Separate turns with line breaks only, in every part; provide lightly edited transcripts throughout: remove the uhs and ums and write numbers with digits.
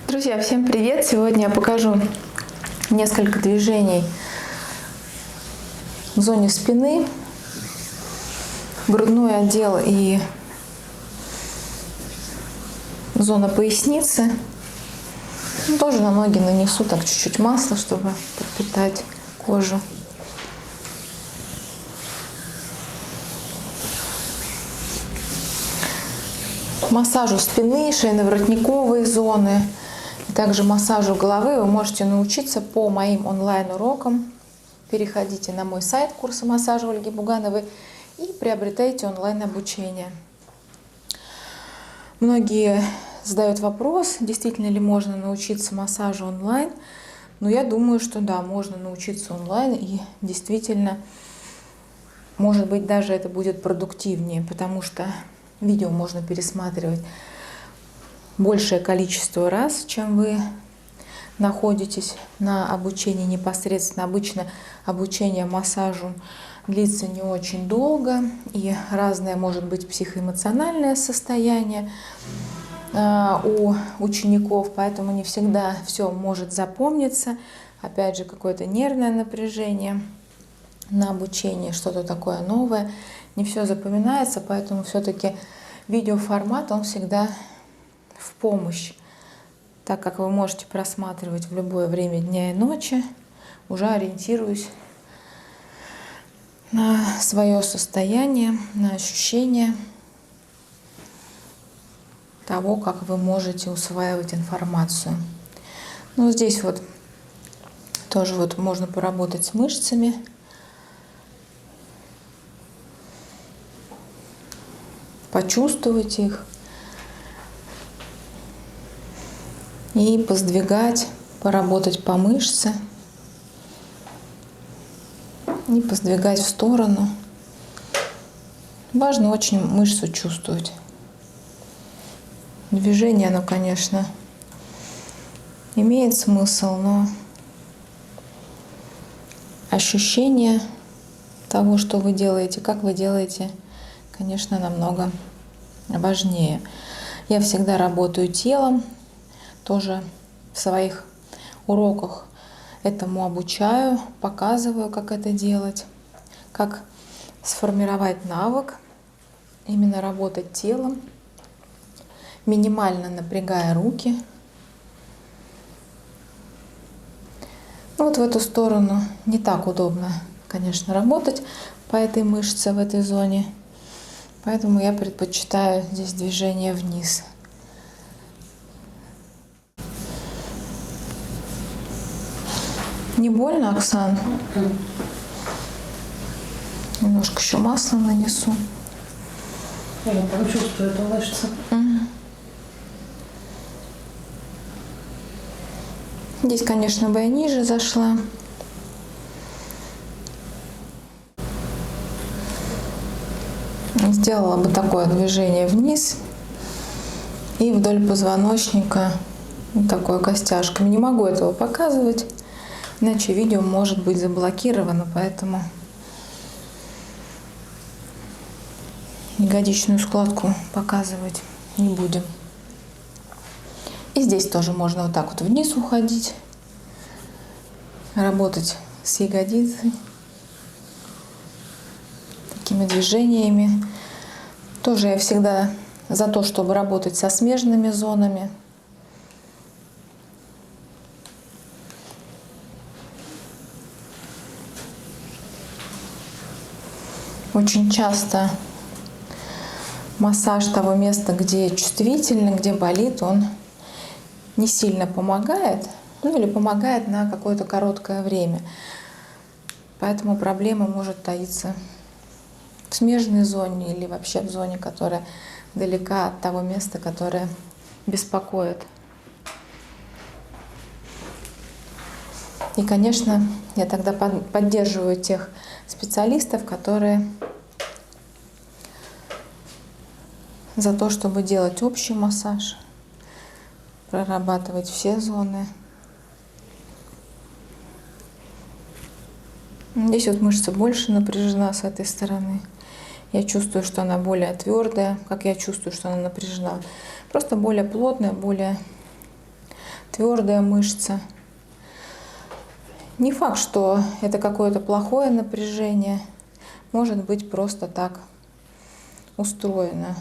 Друзья, всем привет! Сегодня я покажу несколько движений в зоне спины, грудной отдел и зона поясницы. Тоже на ноги нанесу так чуть-чуть масла, чтобы подпитать кожу. Массажу спины, шейно-воротниковые зоны, также массажу головы вы можете научиться по моим онлайн-урокам. Переходите на мой сайт курса массажа Ольги Бугановой и приобретайте онлайн-обучение. Многие задают вопрос, действительно ли можно научиться массажу онлайн. Но я думаю, что да, можно научиться онлайн, и действительно, может быть, даже это будет продуктивнее, потому что видео можно пересматривать большее количество раз, чем вы находитесь на обучении непосредственно. Обычно обучение массажу длится не очень долго, и разное может быть психоэмоциональное состояние у учеников, поэтому не всегда все может запомниться. Опять же, какое-то нервное напряжение на обучении, что-то такое новое. Не все запоминается, поэтому все-таки видеоформат, он всегда в помощь, так как вы можете просматривать в любое время дня и ночи, уже ориентируясь на свое состояние, на ощущение того, как вы можете усваивать информацию. Ну, здесь вот тоже вот можно поработать с мышцами. Почувствовать их и поздвигать, поработать по мышце и поздвигать в сторону. Важно очень мышцу чувствовать. Движение, оно, конечно, имеет смысл, но ощущение того, что вы делаете, как вы делаете, конечно, намного важнее. Я всегда работаю телом, тоже в своих уроках этому обучаю, показываю, как это делать, как сформировать навык, именно работать телом, минимально напрягая руки. Вот в эту сторону не так удобно, конечно, работать по этой мышце в этой зоне. Поэтому я предпочитаю здесь движение вниз. Не больно, Оксан? Немножко еще масла нанесу.
Я там чувствую эту мышцу.
Здесь, конечно, бы я ниже зашла. Сделала бы такое движение вниз и вдоль позвоночника вот такой костяшками. Не могу этого показывать, иначе видео может быть заблокировано, поэтому ягодичную складку показывать не будем. И здесь тоже можно вот так вот вниз уходить, работать с ягодицей такими движениями. Тоже я всегда за то, чтобы работать со смежными зонами. Очень часто массаж того места, где чувствительно, где болит, он не сильно помогает, ну или помогает на какое-то короткое время. Поэтому проблема может таиться в смежной зоне или вообще в зоне, которая далека от того места, которое беспокоит. И, конечно, я тогда поддерживаю тех специалистов, которые за то, чтобы делать общий массаж, прорабатывать все зоны. Здесь вот мышца больше напряжена с этой стороны. Я чувствую, что она более твердая, как я чувствую, что она напряжена. Просто более плотная, более твердая мышца. Не факт, что это какое-то плохое напряжение. Может быть просто так устроено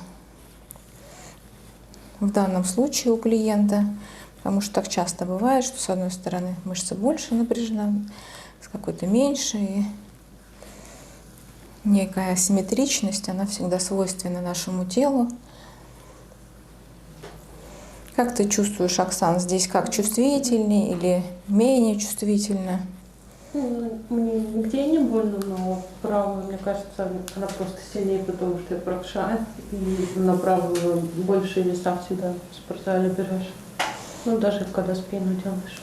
в данном случае у клиента, потому что так часто бывает, что с одной стороны мышца больше напряжена, с какой-то меньше, и некая асимметричность, она всегда свойственна нашему телу. Как ты чувствуешь, Оксан, здесь как чувствительнее или менее чувствительно?
Мне нигде не больно, но правую, мне кажется, она просто сильнее, потому что я правша. И на правую больше веса всегда в спортзале берешь. Ну, даже когда спину делаешь.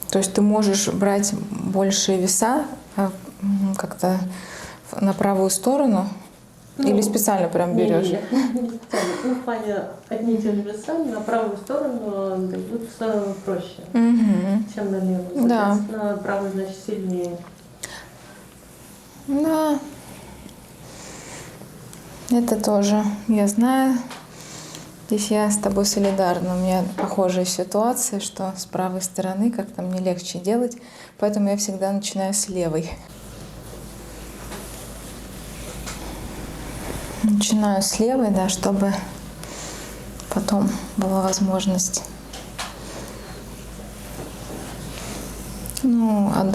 То есть ты можешь брать большие веса как-то на правую сторону? Или специально прям берешь?
Не специально. Ну, в плане одни и те же веса на правую сторону даются проще, чем на левую.
Да.
Соответственно, правую, значит, сильнее.
Да. Это тоже я знаю. Здесь я с тобой солидарна. У меня похожая ситуация, что с правой стороны как-то мне легче делать, поэтому я всегда начинаю с левой. Начинаю с левой, да, чтобы потом была возможность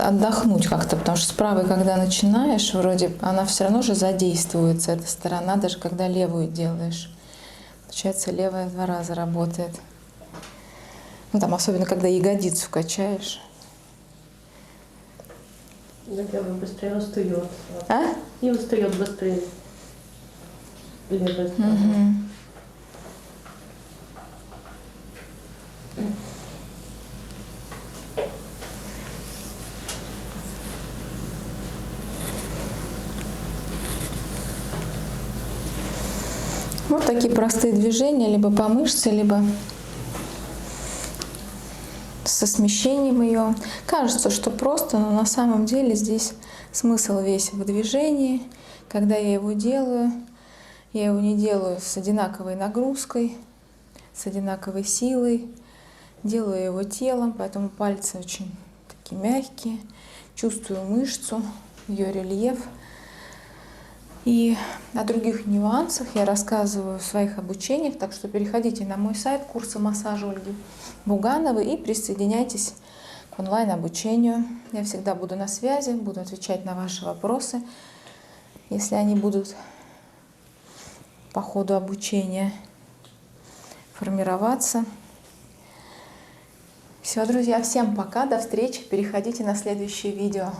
отдохнуть как-то, потому что с правой, когда начинаешь, вроде она все равно же задействуется, эта сторона, даже когда левую делаешь. Получается, левая 2 раза работает. Ну, там, особенно, когда ягодицу качаешь.
Левая быстрее устает.
А?
И устает быстрее. Левая сторона.
Вот такие простые движения, либо по мышце, либо со смещением ее. Кажется, что просто, но на самом деле здесь смысл весь в движении. Когда я его делаю, я его не делаю с одинаковой нагрузкой, с одинаковой силой. Делаю его телом, поэтому пальцы очень такие мягкие. Чувствую мышцу, ее рельеф. И о других нюансах я рассказываю в своих обучениях, так что переходите на мой сайт курсы массажа Ольги Бугановой и присоединяйтесь к онлайн-обучению. Я всегда буду на связи, буду отвечать на ваши вопросы, если они будут по ходу обучения формироваться. Все, друзья, всем пока, до встречи, переходите на следующее видео.